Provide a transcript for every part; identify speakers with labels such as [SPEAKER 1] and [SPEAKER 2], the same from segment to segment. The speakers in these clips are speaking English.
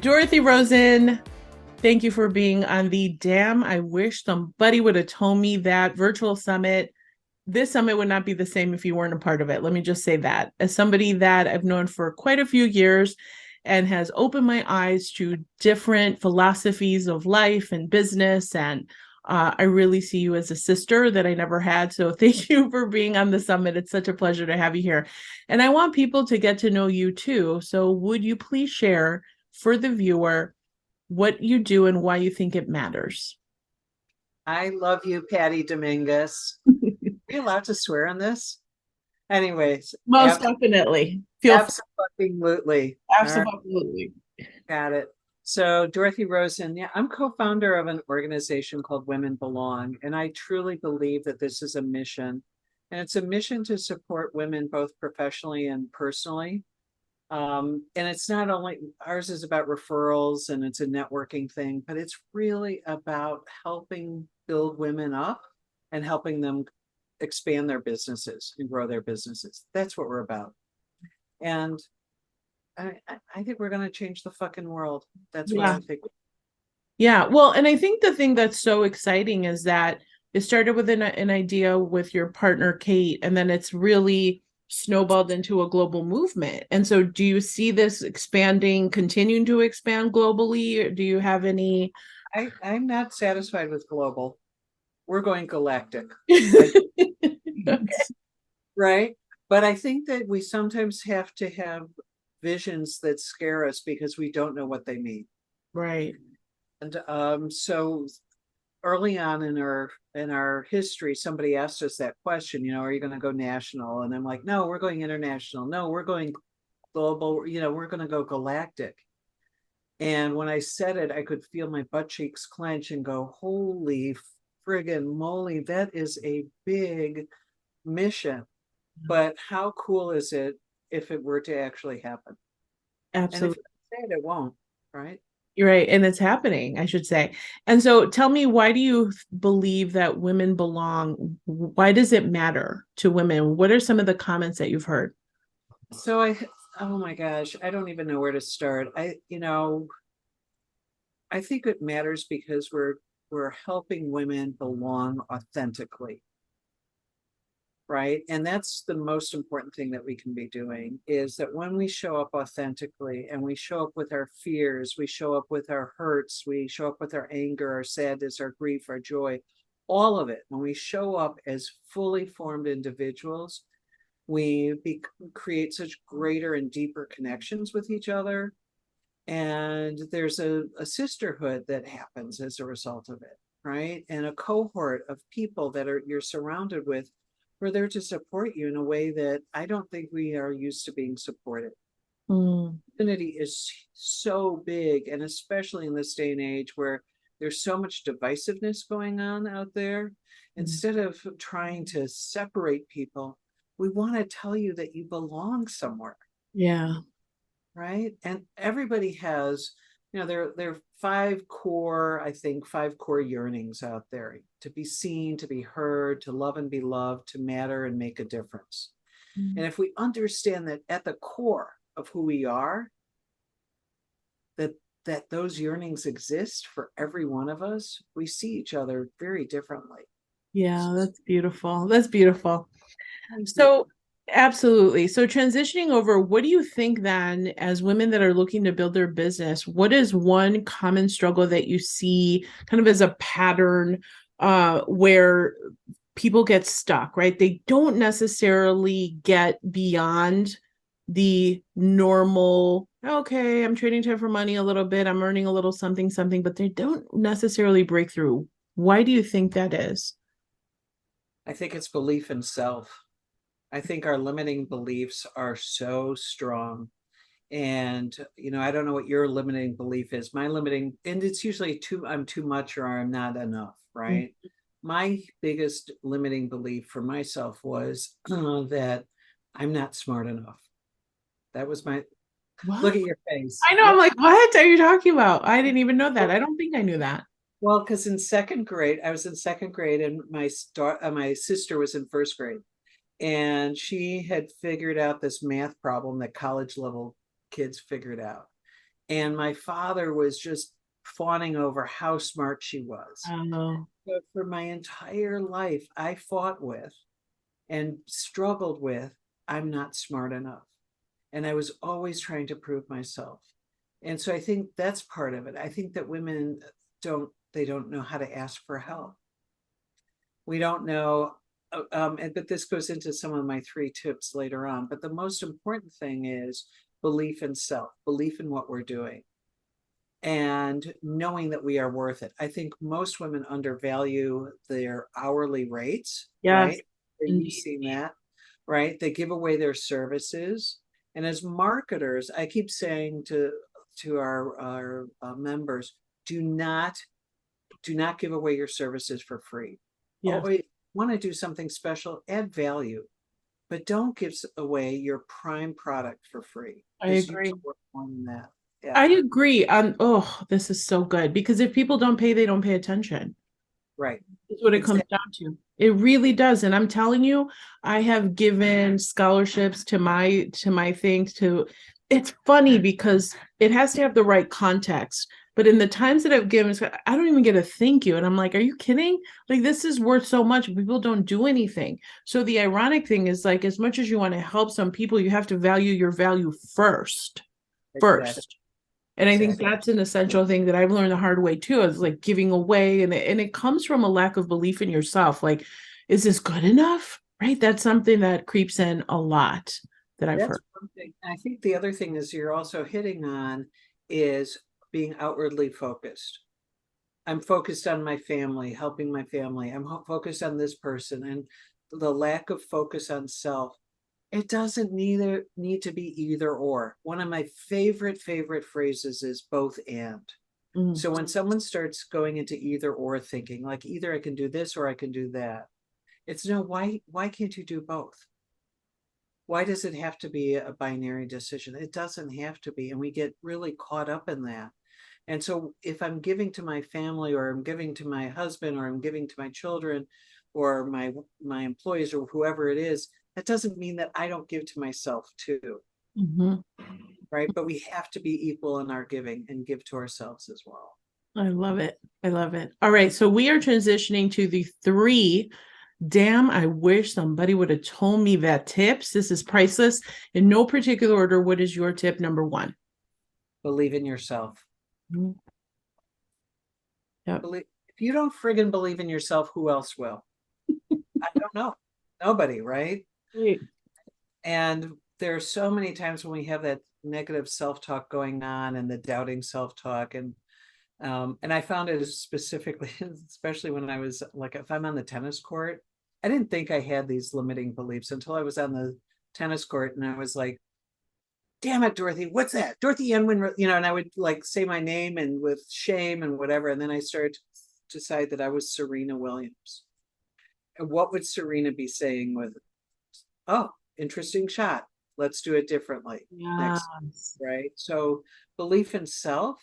[SPEAKER 1] Dorothy Rosen, thank you for being on the Damn. I wish somebody would have told me that virtual summit. This summit would not be the same if you weren't a part of it. Let me just say that. As somebody that I've known for quite a few years and has opened my eyes to different philosophies of life and business, and I really see you as a sister that I never had. So thank you for being on the summit. It's such a pleasure to have you here. And I want people to get to know you too. So would you please share for the viewer what you do and why you think it matters?
[SPEAKER 2] I love you, Patty Dominguez. Are you allowed to swear on this? Anyways,
[SPEAKER 1] Most definitely. Feel free.
[SPEAKER 2] absolutely. All right,
[SPEAKER 1] Absolutely.
[SPEAKER 2] got it. So, Dorothy Rosen, yeah, I'm co-founder of an organization called Women Belong, and I truly believe that this is a mission, and it's a mission to support women both professionally and personally. And it's not only ours is about referrals and it's a networking thing, but it's really about helping build women up and helping them expand their businesses and grow their businesses. That's what we're about. And I think we're going to change the fucking world. That's what
[SPEAKER 1] Yeah.
[SPEAKER 2] I think.
[SPEAKER 1] Yeah. Well, and I think the thing that's so exciting is that it started with an idea with your partner, Kate, and then it's really snowballed into a global movement. And so do you see this expanding, continuing to expand globally? Or do you have any?
[SPEAKER 2] I'm not satisfied with global. We're going galactic. I,
[SPEAKER 1] Okay.
[SPEAKER 2] right? But I think that we sometimes have to have visions that scare us because we don't know what they mean.
[SPEAKER 1] Right.
[SPEAKER 2] And so early on in our history, somebody asked us that question, are you going to go national? And I'm like, no, we're going international. No, we're going global. We're going to go galactic. And when I said it, I could feel my butt cheeks clench and go, holy friggin' moly, that is a big mission. But how cool is it if it were to actually happen? And if
[SPEAKER 1] Absolutely.
[SPEAKER 2] you say it, it won't, right?
[SPEAKER 1] You're right. And it's happening, I should say. And so tell me, why do you believe that women belong? Why does it matter to women? What are some of the comments that you've heard?
[SPEAKER 2] So oh my gosh, I don't even know where to start. I think it matters because we're helping women belong authentically, right? And that's the most important thing that we can be doing is that when we show up authentically and we show up with our fears, we show up with our hurts, we show up with our anger, our sadness, our grief, our joy, all of it, when we show up as fully formed individuals, create such greater and deeper connections with each other. And there's a sisterhood that happens as a result of it, right? And a cohort of people that are you're surrounded with who are there to support you in a way that I don't think we are used to being supported.
[SPEAKER 1] Mm,
[SPEAKER 2] Community is so big, and especially in this day and age where there's so much divisiveness going on out there, instead of trying to separate people, we want to tell you that you belong somewhere,
[SPEAKER 1] yeah.
[SPEAKER 2] right? And everybody has, there are five core yearnings out there: to be seen, to be heard, to love and be loved, to matter and make a difference. And if we understand that at the core of who we are, that those yearnings exist for every one of us, we see each other very differently.
[SPEAKER 1] Yeah, that's beautiful. That's beautiful.
[SPEAKER 2] Thank you.
[SPEAKER 1] So, absolutely. So, transitioning over, what do you think then, as women that are looking to build their business, what is one common struggle that you see kind of as a pattern where people get stuck, right? They don't necessarily get beyond the normal, okay, I'm trading time for money a little bit, I'm earning a little something, something, but they don't necessarily break through. Why do you think that is?
[SPEAKER 2] I think it's belief in self. I think our limiting beliefs are so strong. And, I don't know what your limiting belief is. My limiting, and it's usually I'm too much or I'm not enough, right? My biggest limiting belief for myself was that I'm not smart enough. That was my,
[SPEAKER 1] What?
[SPEAKER 2] look at your face.
[SPEAKER 1] I know. I'm
[SPEAKER 2] Yep.
[SPEAKER 1] like, what are you talking about? I didn't even know that. I don't think I knew that.
[SPEAKER 2] Well, because in second grade, I was in second grade and my sister was in first grade. And she had figured out this math problem that college level kids figured out. And my father was just fawning over how smart she was.
[SPEAKER 1] Oh,
[SPEAKER 2] But for my entire life, I fought with and struggled with, I'm not smart enough. And I was always trying to prove myself. And so I think that's part of it. I think that women don't know how to ask for help. We don't know, but this goes into some of my 3 tips later on. But the most important thing is belief in self, belief in what we're doing, and knowing that we are worth it. I think most women undervalue their hourly rates,
[SPEAKER 1] yes,
[SPEAKER 2] right? You've
[SPEAKER 1] indeed.
[SPEAKER 2] seen that, right? They give away their services. And as marketers, I keep saying to our members, do not give away your services for free.
[SPEAKER 1] Yes,
[SPEAKER 2] Always want to do something special, add value, but don't give away your prime product for free,
[SPEAKER 1] I
[SPEAKER 2] because you
[SPEAKER 1] agree.
[SPEAKER 2] are worth more than that. Yeah,
[SPEAKER 1] I agree. Oh, this is so good because if people don't pay, they don't pay attention.
[SPEAKER 2] right.
[SPEAKER 1] That's what it comes
[SPEAKER 2] Exactly.
[SPEAKER 1] down to. It really does. And I'm telling you, I have given scholarships to my things to it's funny because it has to have the right context. But in the times that I've given, I don't even get a thank you. And I'm like, are you kidding? Like, this is worth so much. People don't do anything. So the ironic thing is like, as much as you want to help some people, you have to value your value first.
[SPEAKER 2] Exactly.
[SPEAKER 1] First. And I think
[SPEAKER 2] Exactly.
[SPEAKER 1] that's an essential thing that I've learned the hard way too, is like giving away. And it comes from a lack of belief in yourself. Like, is this good enough? Right? That's something that creeps in a lot that I've
[SPEAKER 2] That's
[SPEAKER 1] heard.
[SPEAKER 2] one thing. I think the other thing is you're also hitting on is being outwardly focused. I'm focused on my family, helping my family. I'm focused on this person, and the lack of focus on self. It doesn't neither need to be either or. One of my favorite phrases is both and.
[SPEAKER 1] Mm,
[SPEAKER 2] So when someone starts going into either or thinking, like either I can do this or I can do that, it's no, why can't you do both? Why does it have to be a binary decision? It doesn't have to be. And we get really caught up in that. And so if I'm giving to my family, or I'm giving to my husband, or I'm giving to my children, or my employees, or whoever it is, that doesn't mean that I don't give to myself too,
[SPEAKER 1] mhm.
[SPEAKER 2] right? But we have to be equal in our giving and give to ourselves as well.
[SPEAKER 1] I love it. I love it. All right. So we are transitioning to the three. Damn, I wish somebody would have told me that tips. This is priceless. In no particular order, what is your tip number one?
[SPEAKER 2] Believe in yourself.
[SPEAKER 1] Mhm. Yep.
[SPEAKER 2] Believe, if you don't friggin' believe in yourself, who else will? I don't know. Nobody, right?
[SPEAKER 1] Great.
[SPEAKER 2] And there are so many times when we have that negative self-talk going on, and the doubting self-talk, and I found it specifically, especially when I was like, if I'm on the tennis court, I didn't think I had these limiting beliefs until I was on the tennis court, and I was like, damn it, Dorothy, what's that? Dorothy Unwin, and I would like say my name and with shame and whatever. And then I started to decide that I was Serena Williams. And what would Serena be saying with, oh, interesting shot. Let's do it differently next,
[SPEAKER 1] Yes.
[SPEAKER 2] right? So belief in self,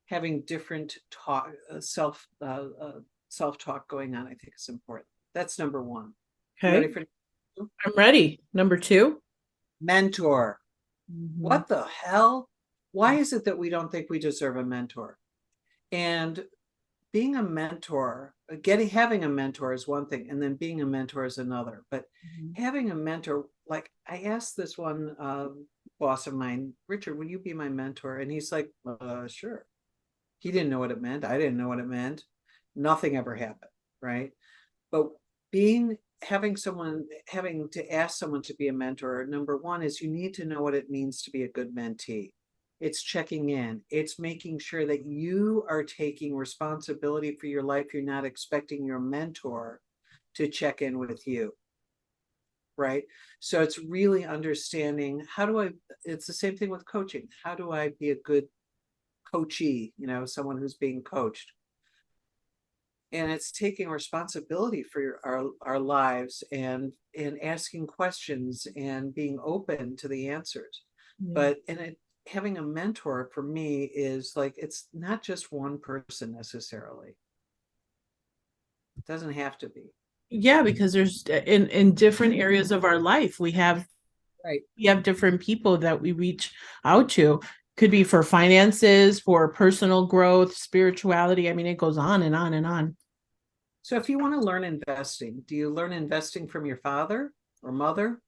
[SPEAKER 2] having different talk, self talk going on, I think is important. That's number one. You ready
[SPEAKER 1] Okay.
[SPEAKER 2] for
[SPEAKER 1] I'm ready. Number two.
[SPEAKER 2] mentor?
[SPEAKER 1] Mhm.
[SPEAKER 2] What the hell? Why is it that we don't think we deserve a mentor? And being a mentor, having a mentor is one thing, and then being a mentor is another. But
[SPEAKER 1] Mhm.
[SPEAKER 2] having a mentor, like I asked this one boss of mine, Richard, will you be my mentor? And he's like, sure. He didn't know what it meant. I didn't know what it meant. Nothing ever happened, right? But having to ask someone to be a mentor, number one is you need to know what it means to be a good mentee. It's checking in, it's making sure that you are taking responsibility for your life. You're not expecting your mentor to check in with you, right? So it's really understanding, it's the same thing with coaching. How do I be a good coachee, someone who's being coached? And it's taking responsibility for our lives, and asking questions and being open to the answers.
[SPEAKER 1] Yeah.
[SPEAKER 2] But having a mentor for me is like, it's not just one person necessarily. It doesn't have to be.
[SPEAKER 1] Yeah, because there's in different areas of our life, we have
[SPEAKER 2] Right.
[SPEAKER 1] different people that we reach out to. Could be for finances, for personal growth, spirituality. I mean, it goes on and on and on.
[SPEAKER 2] So if you want to learn investing, do you learn investing from your father or mother?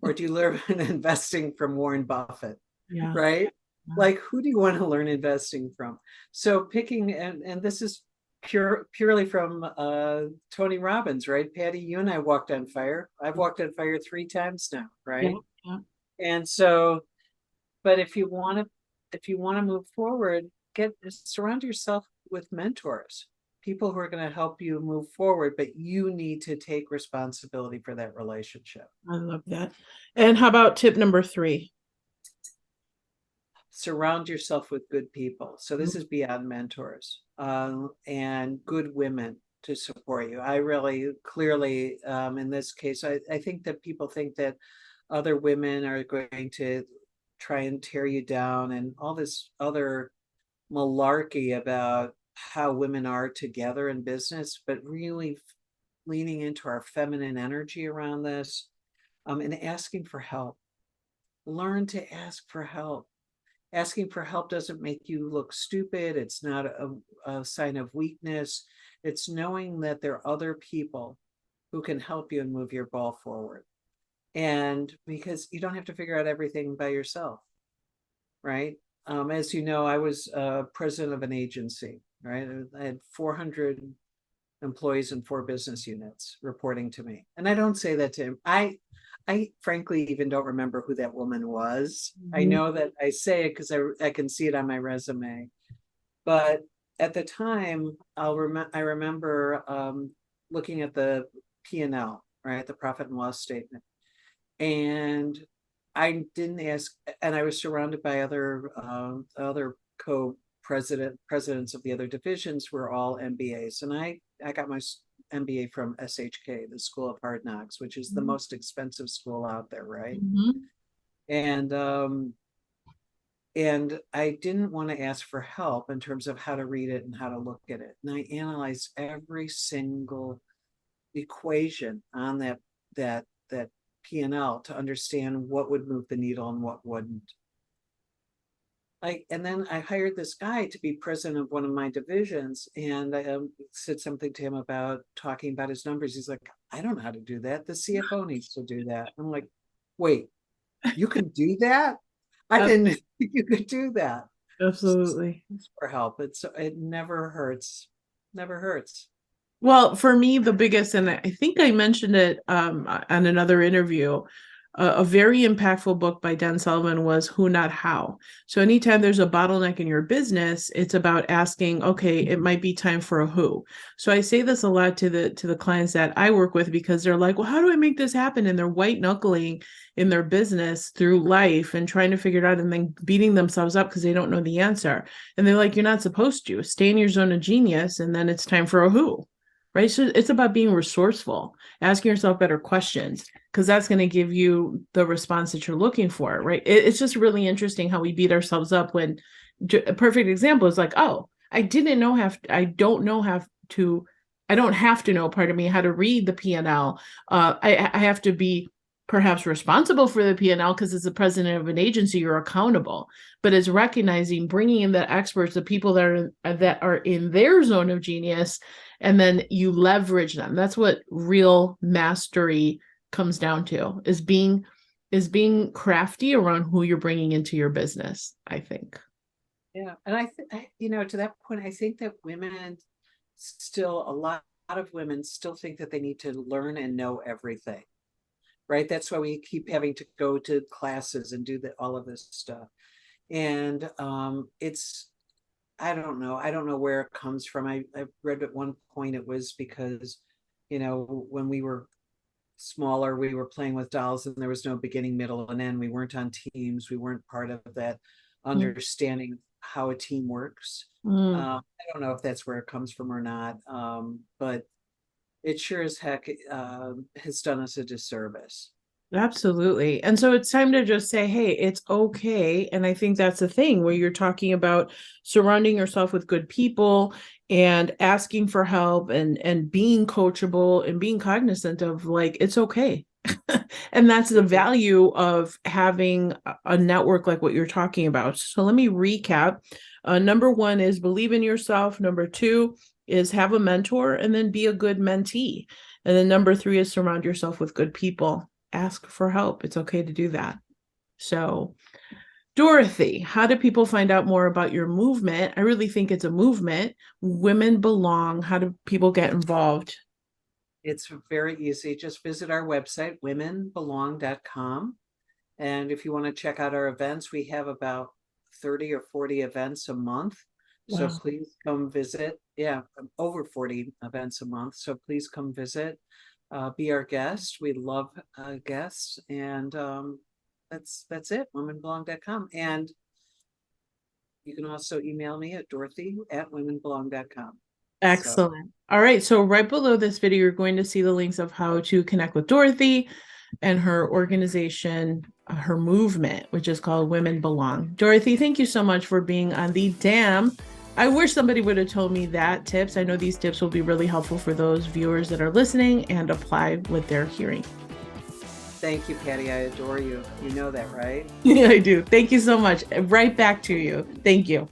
[SPEAKER 2] Or do you learn investing from Warren Buffett?
[SPEAKER 1] Yeah.
[SPEAKER 2] Right?
[SPEAKER 1] Yeah.
[SPEAKER 2] Like, who do you want to learn investing from? So picking, and this is purely from Tony Robbins, right? Patty, you and I walked on fire. I've walked on fire 3 times now,
[SPEAKER 1] Yeah.
[SPEAKER 2] right?
[SPEAKER 1] Yeah.
[SPEAKER 2] And so, but if you want to move forward, surround yourself with mentors, people who are going to help you move forward, but you need to take responsibility for that relationship.
[SPEAKER 1] I love that. And how about tip number 3?
[SPEAKER 2] Surround yourself with good people. So this is beyond mentors, and good women to support you. I really clearly, in this case, I think that people think that other women are going to try and tear you down and all this other malarkey about how women are together in business, but really leaning into our feminine energy around this, and asking for help. Learn to ask for help. Asking for help doesn't make you look stupid. It's not a sign of weakness. It's knowing that there are other people who can help you and move your ball forward. And because you don't have to figure out everything by yourself, right? As you know, I was president of an agency, right? I had 400 employees in 4 business units reporting to me. And I don't say that to him. I frankly even don't remember who that woman was. I know that I say it because I can see it on my resume. But at the time, I remember looking at the P&L, right, the profit and loss statement, and I didn't ask, and I was surrounded by other presidents of the other divisions were all MBAs, and I got my MBA from SHK, the School of Hard Knocks, which is the most expensive school out there, right?
[SPEAKER 1] Mm-hmm.
[SPEAKER 2] And I didn't want to ask for help in terms of how to read it and how to look at it. And I analyzed every single equation on that P&L to understand what would move the needle and what wouldn't. And then I hired this guy to be president of one of my divisions, and I said something to him about talking about his numbers. He's like, I don't know how to do that. The CFO needs to do that. I'm like, wait, you can do that? I didn't think you could do that.
[SPEAKER 1] Absolutely.
[SPEAKER 2] For help. It never hurts. Never hurts.
[SPEAKER 1] Well, for me, the biggest, and I think I mentioned it on another interview, a very impactful book by Dan Sullivan was Who Not How. So anytime there's a bottleneck in your business, it's about asking, okay, it might be time for a who. So I say this a lot to the clients that I work with because they're like, well, how do I make this happen? And they're white knuckling in their business through life and trying to figure it out and then beating themselves up because they don't know the answer. And they're like, you're not supposed to. Stay in your zone of genius, and then it's time for a who. Right. So it's about being resourceful, asking yourself better questions, because that's going to give you the response that you're looking for. Right. It's just really interesting how we beat ourselves up when a perfect example is like, oh, I don't have to know, pardon me, how to read the P&L. I have to be perhaps responsible for the P&L because as the president of an agency, you're accountable. But it's recognizing, bringing in the experts, the people that are in their zone of genius, and then you leverage them. That's what real mastery comes down to, is being crafty around who you're bringing into your business, I think.
[SPEAKER 2] Yeah. And to that point, I think that a lot of women still think that they need to learn and know everything, right? That's why we keep having to go to classes and do all of this stuff. And I don't know where it comes from. I read at one point it was because, when we were smaller, we were playing with dolls and there was no beginning, middle, and end. We weren't on teams. We weren't part of that understanding how a team works. I don't know if that's where it comes from or not, but it sure as heck has done us a disservice.
[SPEAKER 1] Absolutely. And so it's time to just say, hey, it's okay. And I think that's the thing where you're talking about surrounding yourself with good people and asking for help and being coachable and being cognizant of, like, it's okay. And that's the value of having a network like what you're talking about. So let me recap. Number one is believe in yourself. Number two is have a mentor and then be a good mentee. And then number three is surround yourself with good people. Ask for help. It's okay to do that. So, Dorothy, how do people find out more about your movement? I really think it's a movement. Women Belong. How do people get involved?
[SPEAKER 2] It's very easy. Just visit our website, womenbelong.com. And if you want to check out our events, we have about 30 or 40 events a month. So
[SPEAKER 1] Wow.
[SPEAKER 2] please come visit. Yeah, over 40 events a month. So please come visit, be our guest. We love guests. And that's it, womenbelong.com. And you can also email me at dorothy@womenbelong.com. So
[SPEAKER 1] Excellent. All right. So right below this video, you're going to see the links of how to connect with Dorothy and her organization, her movement, which is called Women Belong. Dorothy, thank you so much for being on the Damn. I wish somebody would have told me that tips. I know these tips will be really helpful for those viewers that are listening and apply what they're hearing.
[SPEAKER 2] thank you, Patty. I adore you. You know that, right?
[SPEAKER 1] Yeah, I do. Thank you so much. Right back to you. Thank you.